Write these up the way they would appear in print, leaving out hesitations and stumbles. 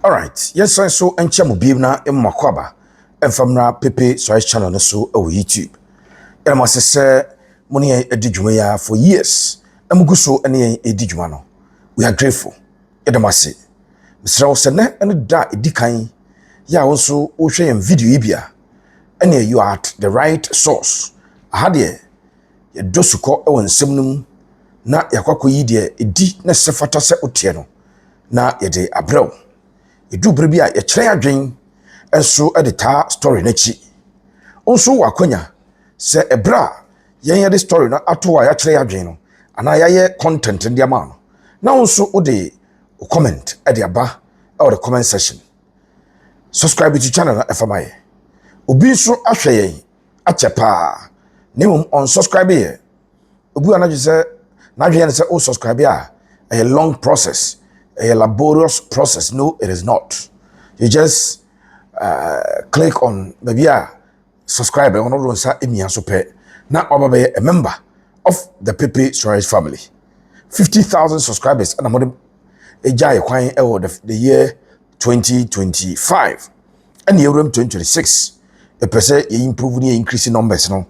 All right. Yes, I so enchemu bibna emmakwaba emfamra pepe so channel no so o YouTube. Ema sese muni edidwuma ya for years. Emugu so ene edidwuma no. We are grateful. Edamase. Misra wo sene ene da edikan ya wonso wo hwe yam video ibia. Ene you are at the right source. Ahade ye dosuko e wonsem num na yakwakoyi de edi na sefata se otie no. Na ye de abrew. Edu brebi a ye kire adwen enso edita story na chi onso wakonya se ebra yen ye de story na ato a ya kire adwen no ana ya ye content ndi ama no na onso ode comment ede aba or the comment section subscribe to channel na fmaye obi so ahwe yen achepa nemum on subscribe ye obi anaje se na adwen se o subscribe a long process, a laborious process. No, it is not. You just click on maybe subscribe on all those now a member of the Pepe Storage family. 50,000 subscribers and I'm the year 2025 and the year 2026. A person improving increasing numbers no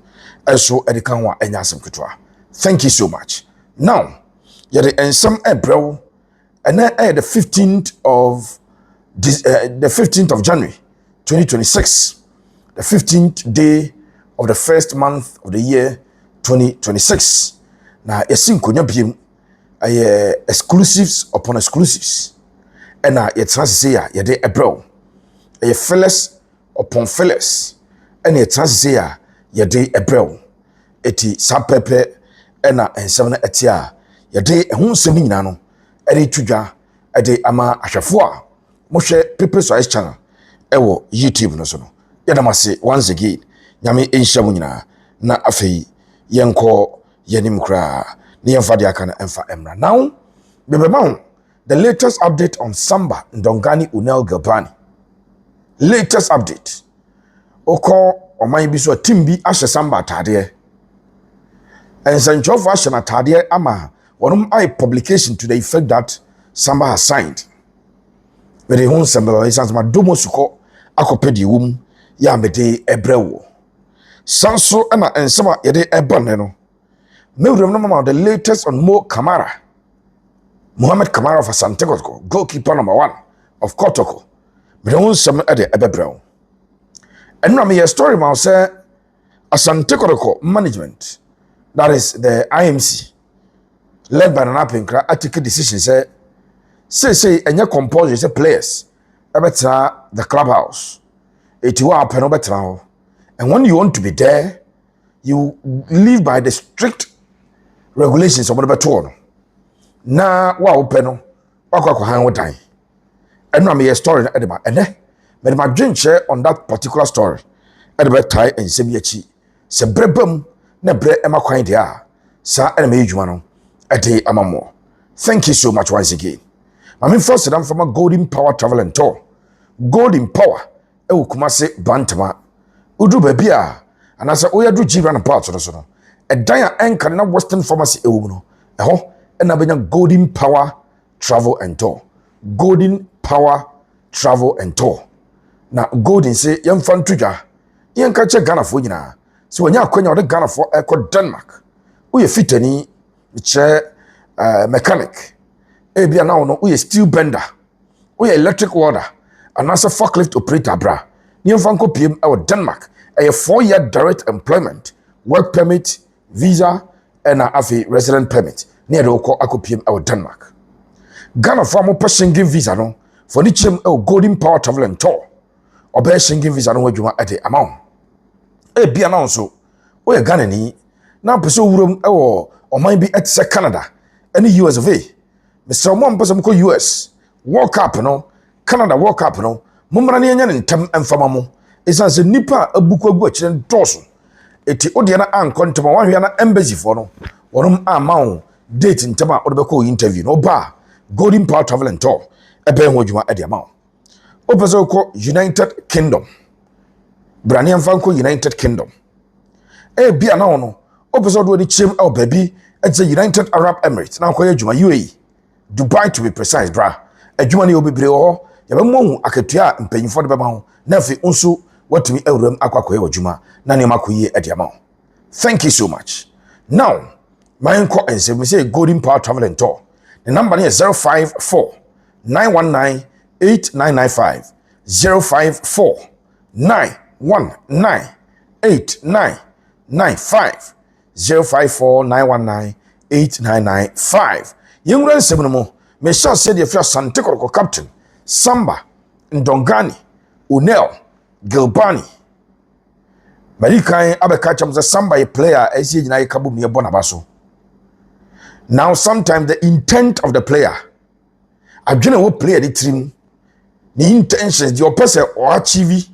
also edikanwa enyasem kutwa. Thank you so much. Now, yet and some April and then the 15th of the 15th of January 2026, the 15th day of the first month of the year 2026. Now yesin konya biem exclusives upon exclusives. And now it's say ya de ebro. Fellas upon fellas. And it's say ya de ebro. Eti sapepe ena ensem na etia ya de ehun sem nyina no ede tudwa ede ama ahwefo a mo hwe Pepe Storage channel ewo YouTube no so no yadamase once again nyame enhya mu nyina na afei yenko yenim kra ne yemfa de aka na emfa emra now bebema the latest update on Samba Ndongani Unel Gabani latest update oko oman bi so team bi ahye Samba atade and Sancho fashion atade ama one publication to the effect that Samba has signed. But the home Samba is as my domo suko akopedi wum ya mede ebrewo. Sanso and Samba yede ebaneno. Me remember the latest on Mo Kamara. Mohamed Kamara of Asante, goalkeeper number 1 of Kotoko. But the home Samba ede ebrewo. And now me a story ma say Asante management. That is the IMC. Led by an Napinkra, I take a decision, say, and your compulsory, say, players, better the clubhouse. It will happen better now. And when you want to be there, you live by the strict regulations of whatever tour. Na, wow, penal, wako hang with time. And now, me a story at the back, and then, but my drink share on that particular story at the back tie and Sebiachi. Se brebum, ne bre emma quaint ya, sa enemy jumano. Ade amamo. Thank you so much once again. I'm first I'm from a Golden Power Travel and Tour. Golden Power. Ewu kumase bantama. Udu bebia. And as oya do jiran parts or so. A dia anchor na Western Pharmacy ewu no. Eho. And abenya Golden Power Travel and Tour. Golden Power Travel and Tour. Na Golden say yam fan tuja. Yan kache Ghana for nyina. So when you akwenya ode Ghana for eko Denmark. Uye fitani mechanic. Ebia now no we steel bender. We electric water. And as a forklift operator bra. Ni mfanko PM our Denmark. A 4-year direct employment, work permit, visa, and a resident permit. Near the oko ako PM our Denmark. Ghana for mo Schengen visa no. For ni chem Golden Power Travel and Tour. Obe Schengen visa no wajuma at the amount. Ebia now so. We Ghana ni. Now person wurum or might be at Canada, any US of A. Mr. One person go US, walk up, no, Canada walk up, no, Mumranian and Tem and Famamo. It's as a nipper a book of watch and torso. Eti Odiana and Contamawana embassy for no, or amount date in Tama or the interview, no bar, Golden Power Travel and Tour, a ben wojuma at the amount. Opazoko United Kingdom, Branian Franco United Kingdom. Bia no. Episode where the chim our baby at the United Arab Emirates. Now call you UAE. Dubai to be precise, bra. A Jumani will be breo, yɛbɛmo akatua mpanyimfo de bɛma ho na afi nso watumi awuram akwakoye wajuma na ne makoye adiama. Thank you so much. Now, my uncle and say Golden Power Travel and Tour. The number is 054 919 8995. 054 919 8995. 054 919 8995. Young Ran Seminamo, me shall say the first Asante captain, Samba, Ndongani, Unel, Gilbani. Marikai Abekacham the Samba player as you na kabu mi bonabaso. Now sometimes the intent of the player, I don't know what player the team, the intentions, the person or achieve,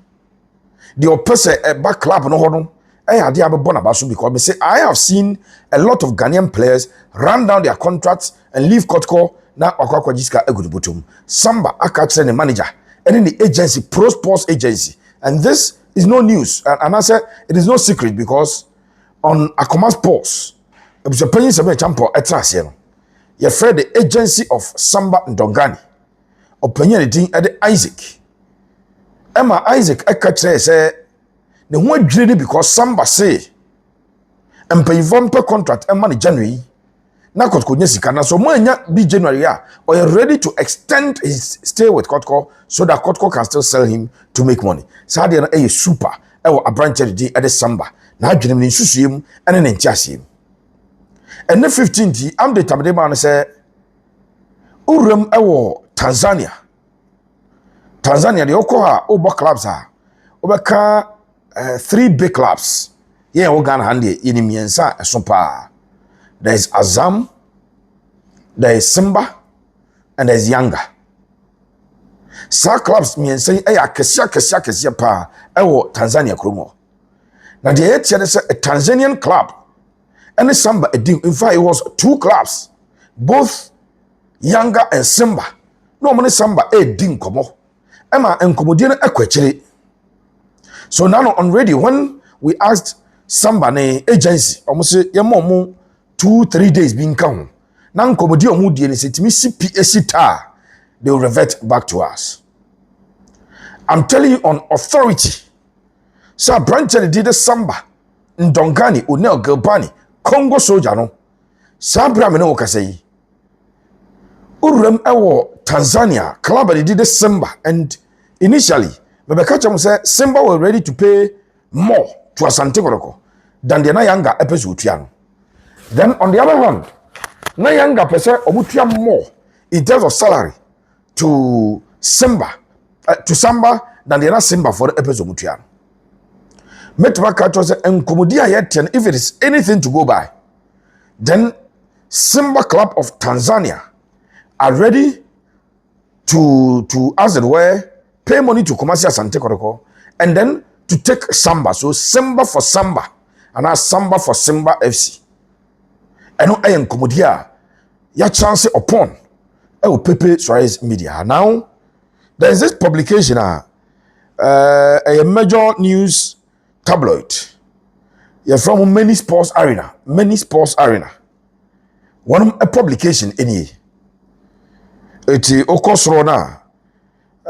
the person a back club no hodon. I had the bonabaso because me say I have seen a lot of Ghanaian players run down their contracts and leave Kotoko na Okwakwa Jiska Egudubutum. Samba Akachre the manager and in the agency, Pro Sports Agency, and this is no news, and I said it is no secret because on Akoma's post, it was a penny seven champo etrasiano. You read the agency of Samba Ndongani, opinion thing at the Isaac. Emma Isaac Ekatre say the one dready because Samba say and pay one per contract and money January. Na Kotoko nyesika so mo anya be January or you're ready to extend his stay with Kotoko so that Kotoko can still sell him to make money. So they are a super a branch at the Samba. Na adwene ni susuem ene ne ntiasem. And the 15th am the tabde man say urum ewo Tanzania. Tanzania the okoha obo clubs ha. Obeka 3 big clubs. Yeah, we Ghana hande yenimiensa esompa. There is Azam, there is Simba, and there is Yanga. Sa clubs mean say kesia pa ewo Tanzania kromo. Now the eight is a Tanzanian club and Samba a deal. In fact, it was 2 clubs, both Yanga and Simba. No money Samba a ding komo. Emma and Komodiana equachiri. So now on radio when we asked Samba ne agency, almost yamomo 2-3 days being come. Now, Komodio Moody and CPA, they will revert back to us. I'm telling you on authority. So, branch did the Samba, Ndongani, Unel Gilbani, Congo soldier no. Sabra Meno Kasei. Urem Ewo, Tanzania, club did the Samba, and initially, Mebekacham said Simba were ready to pay more to Asante than the Nayanga episode. Then on the other hand, na Yanga pese obutua more in terms of salary to Samba than the Simba for the episode obutua. Metwaka chose enkomodia yet if it is anything to go by, then Simba Club of Tanzania are ready to as it were pay money to Kumasi Asante Kotoko and then to take Samba. So Simba for Samba and Samba for Simba FC. And no ayen komodia ya chance upon Pepe Suarez media. Now there is this publication a major news tabloid. You're from many sports arena. One a publication any. It's Okosrona.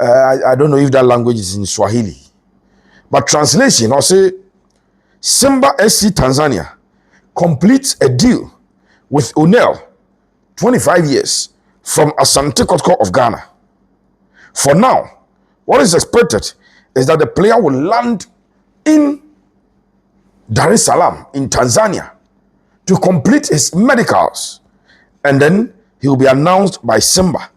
I don't know if that language is in Swahili. But translation or say Simba SC Tanzania completes a deal with Unel, 25 years, from Asante Kotoko of Ghana. For now, what is expected is that the player will land in Dar es Salaam, in Tanzania, to complete his medicals. And then he will be announced by Simba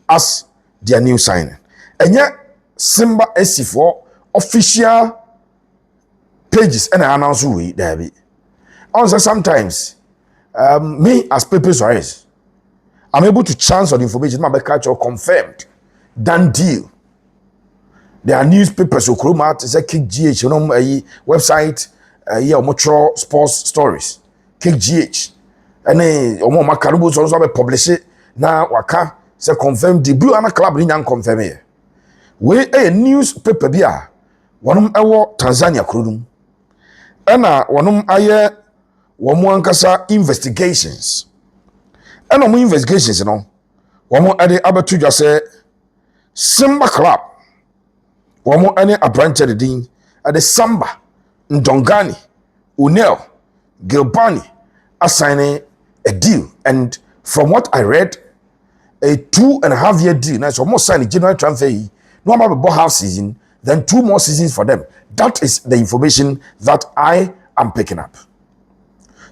as their new signing. And yet, Simba SC4 official pages and I announce who we there be. Also, sometimes, me as Pepe Suarez, I'm able to chance on information my catch or confirmed, done deal. There are newspapers who come out, say Kick GH, website, Metro Sports Stories, Kick GH, and omo makarubu so be publish it na waka say confirm the blue ana club ni nyan confirm here. We a newspaper bia, wonom ewo Tanzania krodum. Ena wonom aye womo ankasa investigations. Ena mo investigations no, womo ade abetu dwa say Simba Club. Wamo any a branch of the dean at the Samba, Ndongani, Unel, Gilbani assigning a deal. And from what I read, a 2.5-year deal. Now it's almost signed January transfer. No matter about half season, then 2 more seasons for them. That is the information that I am picking up.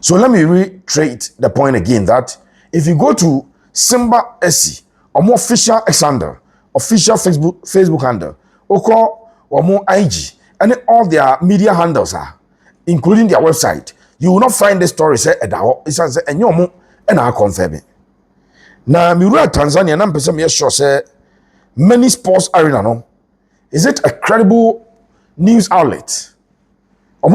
So let me reiterate the point again that if you go to Simba FC, or more official Asante, official Facebook handle, or more IG, and all their media handles are, including their website, you will not find the story say and you more and I confirm it. Now, me at Tanzania, and I'm person sure say many sports arena no. Is it a credible news outlet? Or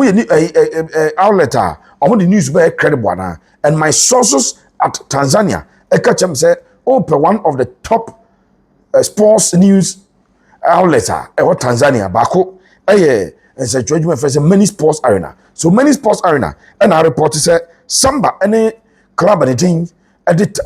outlet or the news very credible and my sources at Tanzania, I catch them say open one of the top sports news outlets or Tanzania bako and say judgment for many sports arena. So many sports arena and our reporter say Samba any club and thing edit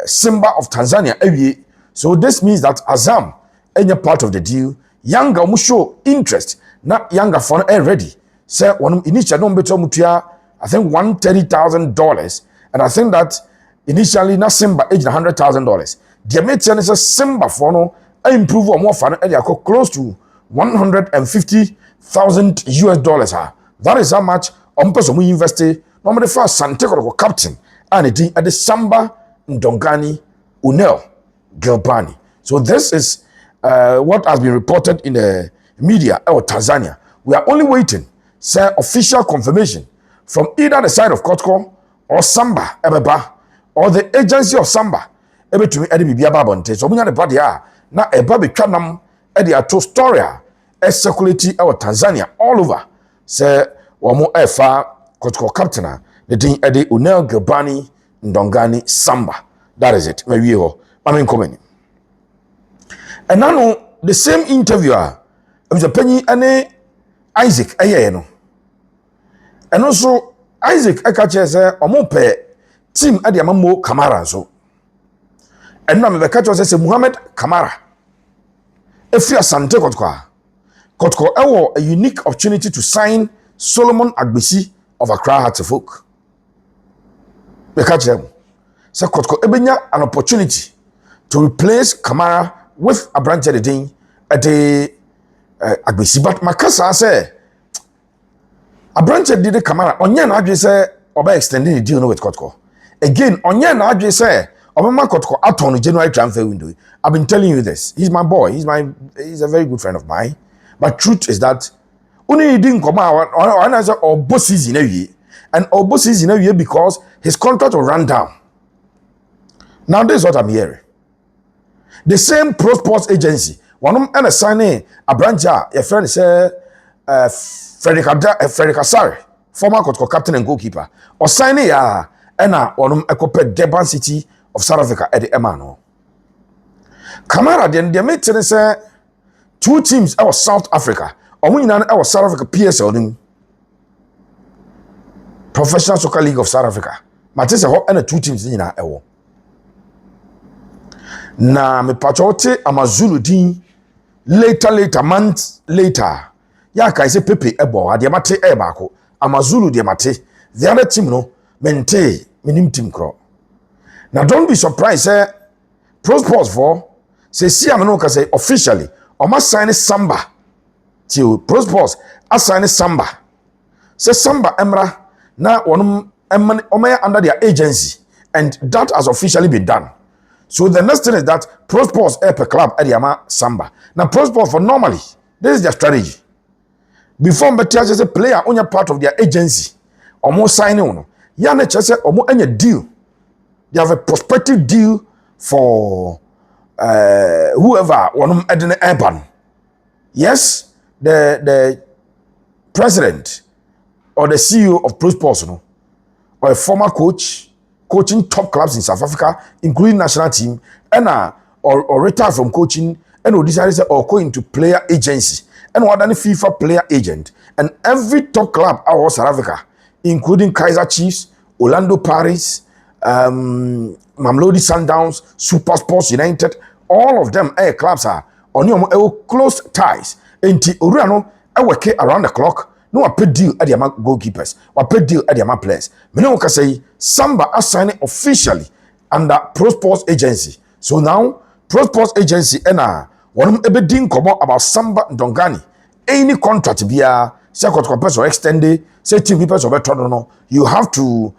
Simba of Tanzania every. So this means that Azam any part of the deal younger will show interest not younger for ready say one initial no better mutia I think $130,000 and I think that initially na Simba age $100,000 the mate is Simba for no improve or more fun close to $150,000 that is how much person we invested normally for Asante captain and it at the Samba Ndongani Unel Gilbani. So this is what has been reported in the media or Tanzania. We are only waiting say official confirmation from either the side of Kotoko or Samba Ebeba or the agency of Samba ebe to me edi bibia babonte so munya ne body na eba betwa nam edi ato story e circulate our Tanzania all over say womo efa Kotoko captain the thing edi Unel Gilbani Ndongani Samba. That is it. Maybe ho mamen komeni. And now the same interviewer was a penny ane Isaac no. And also Isaac ekache say omope team ade amammo Kamara so. And now me catch say Muhammad Kamara. If you Asante Kotoko a unique opportunity to sign Solomon Agbesi of Accra Heartfolk. Me catch them. Say Kotoko ebenya an opportunity to replace Kamara with a branch of the at the Agbesi. But Makasa say a branch of the Kamara onye na adwe say oba extending the deal with Kotoko. Again, onye na adwe say Obama Kotoko out on the January transfer window. I've been telling you this. He's my boy. He's a very good friend of mine. But truth is that only he didn't come out or boss season a year. And or boss season a year because his contract will run down. Now this is what I'm hearing. The same pro sports agency, one of them signing a branch your friend say Frederick Asare, former Kotoko captain and goalkeeper, or signing and one of them Durban City of South Africa at the Emano. Kamara then they made say 2 teams out of South Africa, or we know our South Africa PSL, Professional Soccer League of South Africa. Matisse and 2 teams in our na me pachote amazulu din later months later ya kai say pepe ebo ade mate e baako amazulu de mate the other team no mente minim team kro. Now don't be surprised say pro sports for say see am no ka say officially o ma sign Samba till pro sports assign Samba say Samba emra na wonum emma under their agency and that has officially been done. So the next thing is that pro sports per club at Yama Samba. Now pro sports for normally, this is their strategy. Before Mbetias is a player on your part of their agency, or more signing on. Yana Chase or more any deal. They have a prospective deal for whoever one Edna Urban. Yes, the president or the CEO of pro sports, no, or a former coach coaching top clubs in South Africa, including national team, and or retire from coaching, and or decided or go into player agency, and what than FIFA player agent, and every top club out of South Africa, including Kaizer Chiefs, Orlando Pirates, Mamelodi Sundowns, Super Sports United, all of them clubs are on your close ties. Enti Urano work around the clock. No a pay deal at the goalkeepers, or pay deal at the players. Mene can say Samba assigned officially under Pro Sports Agency. So now Pro Sports Agency one ebedin komo about Samba Dongani. Any contract be a second person extended, say team people of a you have to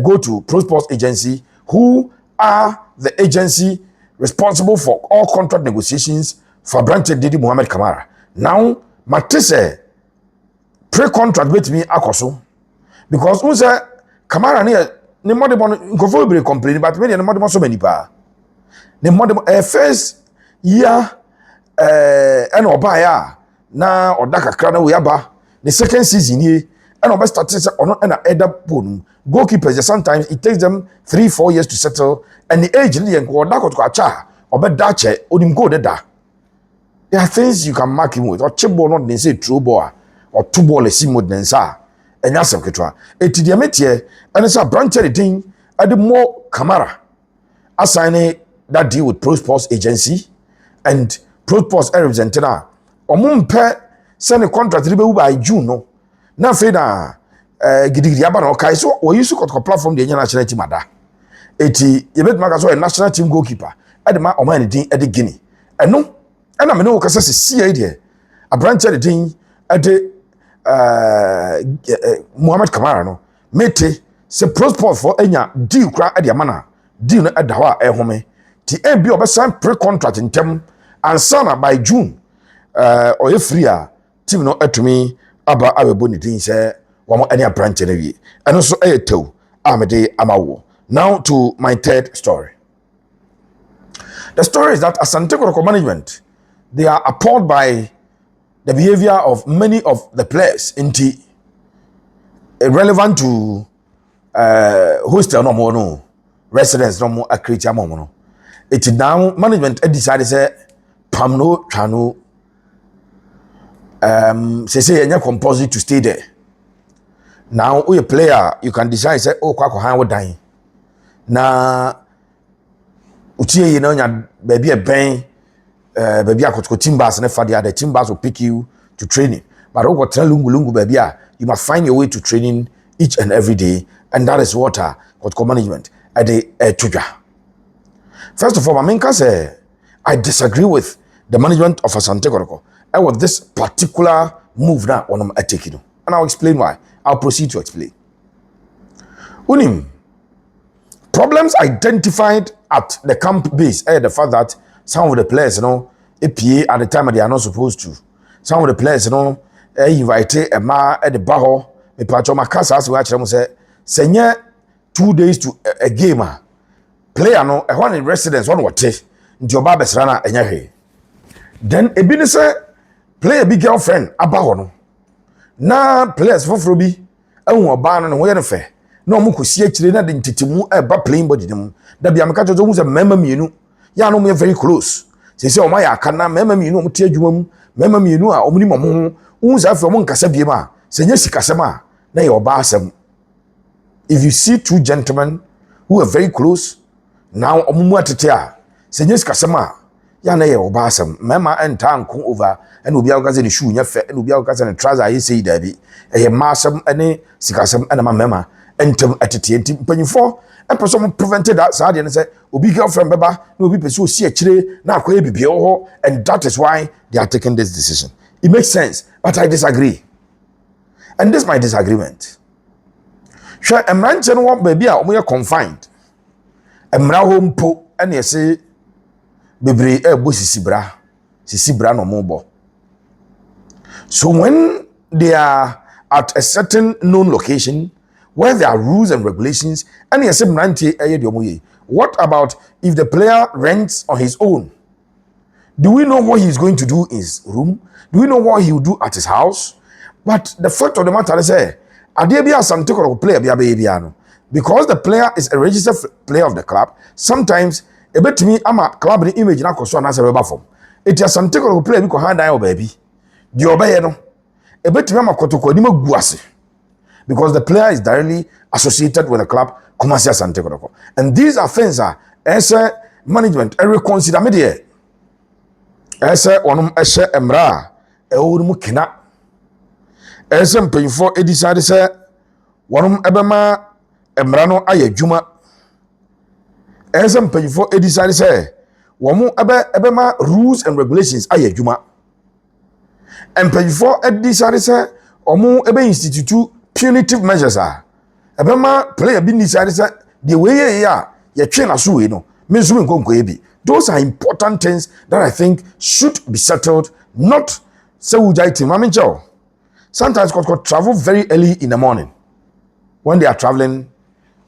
go to Pro Sports Agency, who are the agency responsible for all contract negotiations for Branche Didi Muhammad Kamara. Now, Matisse pre-contract with me akoso because unse Kamara ne modern nkofo be complain but me ne modern so many pa. Ne modern first year and obaya na odaka kra na we aba the second season here and oba start say ono na eda bonu goalkeepers sometimes it takes them 3-4 years to settle and the age dey nko odaka to acha oba dache onim go da. There are things you can mark him with or chip ball not they say true ball or two ball a sim with densa and that's some ketwa eti dia metie and it's a branch the thing at the more Kamara assigning that deal with Pro Sports Agency and Pro Sports representative omumpe send a contract be by June no na fe na gidigidi aba na kai so we use Kotoko platform the national team ada eti ye bet maka so a national team goalkeeper ade ma oman din ade Guinea eno ena me no kasa se cia de a branch the thing ade Muhammad Kamara no mete se Pro Sports for enya deal kra ade amana deal no ade ho a ehome ti bi obesan pre-contract intem ansana by June or free team no etumi aba abebo ni din say wamo any branch na wie and so etew amede amawo. Now to my third story. The story is that Asante Kotoko management, they are appalled by the behavior of many of the players into irrelevant to hostel no more no residents no more accredited more no. It now management decided say pamno chano say any composite to stay there. Now we a player you can decide say oh kwako han wo dan na utie you know nya baby a ben baby akotoko team bus na fa the team bus will pick you to training but we go tell lungu baby you must find your way to training each and every day and that is what Kotoko management at the tuja. First of all, I mean, I disagree with the management of Asante Kotoko and with this particular move now on a taking. And I'll explain why. I'll proceed to explain. Unim, problems identified at the camp base, the fact that some of the players, APA at the time they are not supposed to. Some of the players, invited a ma at the baho, me pacho makasa as we actually say, senior 2 days to a gamer. Player no one in residence one what nti oba besrana enya he then ebi ne say player big girlfriend aba ho no na players foforo bi ehun oba no wo ye ne fe na omo kosi akire na de ntitimu eba playing body dem da bia meka jojo hu say mema mienu ya no me very close say omo ya aka na mema mienu omo tie adwuma mu mema mienu a omo ni momo hu say afi omo nkasa bie ma say nya sikasem a na ye oba asem. If you see two gentlemen who are very close now omumu atete a senyes kasema ya na ye obasem mema enta nko over and obi akaze ne shoe nya fe and obi akaze ne trouser ayi sei dabi eye masem ene sikasem ene ma mema entem atete enti mpanyifo empeso mo prevented that so ade ne say obi girlfriend beba na obi pese osi akire na akoye bibie ho and that is why they are taking this decision. It makes sense but I disagree and this is my disagreement. Sure emranche no baby a omo ye confined emra ho mpo ene yese bebre ebo sisibra no mobo. So when they are at a certain known location where there are rules and regulations and yese mrante eye de omoye, what about if the player rents on his own? Do we know what he's going to do in his room? Do we know what he will do at his house? But the fact of the matter is ade bia Asante Kotoko player bia no, because the player is a registered player of the club, sometimes a bit to me I'm a club in image na koso na se beba form. It is Asante Kotoko player bi ko hand down baby. Di obeye no. A bit to me am Kotoko ni magu ase. Because the player is directly associated with the club, Kumasi Asante Kotoko. And these are things as management reconsider me there. ɛsɛ wɔnom ɛhyɛ mmara a ɛwɔ mu kena ɛsɛ mpanyinfoɔ edisade sɛ wɔnom ɛbɛma mmara no ayɛ adwuma ɛsɛ mpanyinfoɔ edisade sɛ wɔn ɛbɛma rules and regulations ayɛ adwuma mpanyinfoɔ edisade sɛ wɔn ɛbɛ institute punitive measures a ɛbɛma player bi nisade sɛ deɛ wɔyɛ yɛ a yɛtwe n'aso wei no me nso nkonko yɛ bi. Those are important things that I think should be settled, not say wujai team. I mean, Joe, sometimes Kotoko travel very early in the morning when they are traveling.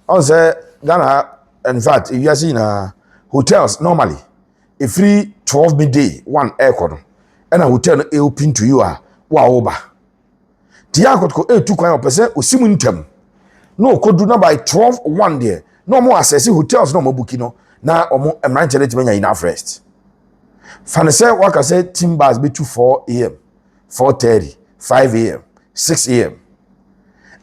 I say Ghana, in fact, if you are seeing hotels normally, a free 12 midday, one aircon, and a hotel open to you are waoba. Tia Kotoko 2 kind of percent, usimuntem. No, could do not by 12 one day. No more accessing hotels, no more booking. Na omo emranche let menya enough rest. Fane say waka say team bars be 4 a.m., 4:30, 5 a.m., 6 a.m.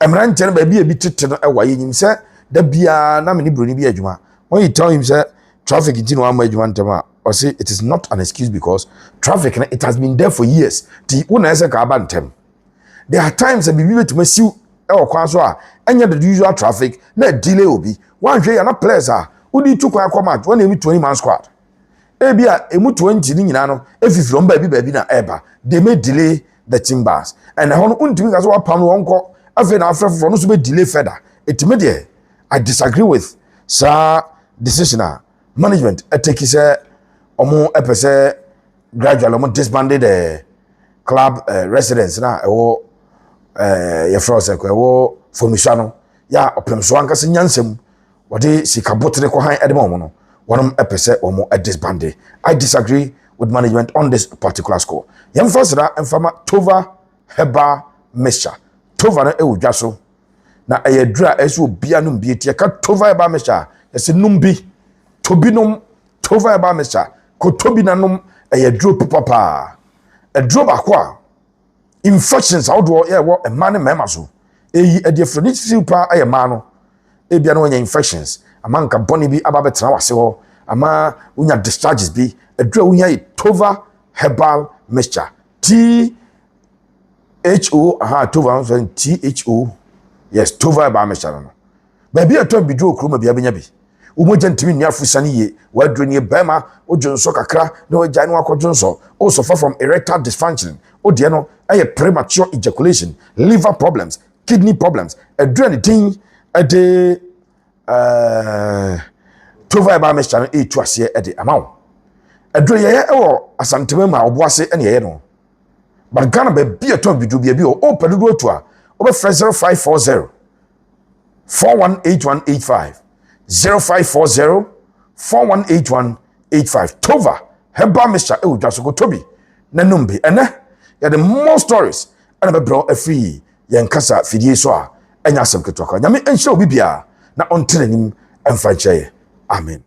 Emranche na baby e bi tete no e waye nyim say da bia na me ni broni bi adwuma. When you tell him say traffic is no am adwuma ntema, or say it is not an excuse because traffic it has been there for years. Ti una say ka aba ntem. There are times that bibi betuma siw e okwan so a enya the usual traffic na delay obi. One hwe ya na place a udi tu kwa match when emi 20 man squad ebia emu 20 ni nyina no efifiro mba bi na eba they may delay the timbers and hono untimi ka so wapam wonko afi na afrefo no so be delay further etime de I disagree with sir decision management eteki say omo epese gradually omo disbanded the club residents na ewo ye froze ko ewo formation ya opemso anka se nyansem wadi sikabotre ko han edema no wonum epese omo disbanded. I disagree with management on this particular score. Yam first na enfama tova heba mixture tova na ewudwa so na eyedura eso obia no mbie tie ka tova heba mixture ese numbi tobinum tova heba mixture ko tobi nanom eyeduro papa eduro bakwa infections outdoor yeah wo e man mema so eyi ediafroni sipa ayema no ebia no nya infections amanka boni bi aba betra wase ho ama unya discharges bi adura unya tova herbal mixture THO tova THO yes tova herbal mixture no ba bi ato bi duro kroma bia benya bi umoja ntimi ni afusani ye waduro ni bema ojonso kakra na oja no akojonso o suffer from erectile dysfunction o de no premature ejaculation, liver problems, kidney problems adura ni tin ade tova eba mexcha e tu ase e de amawo adura ye ewo Asante ma oboase ene ye no but Ghana be bia ton bidu bia bi o pedodo atu a o be 0540 418185 0540 418185 tova heba mexcha e odwaso ko tobi na numbi ene ya the more stories and be bro afri ye nkasa fidie so a enya asem ketoko nyame enhye obi bia na ontene nim emfa chaye amen.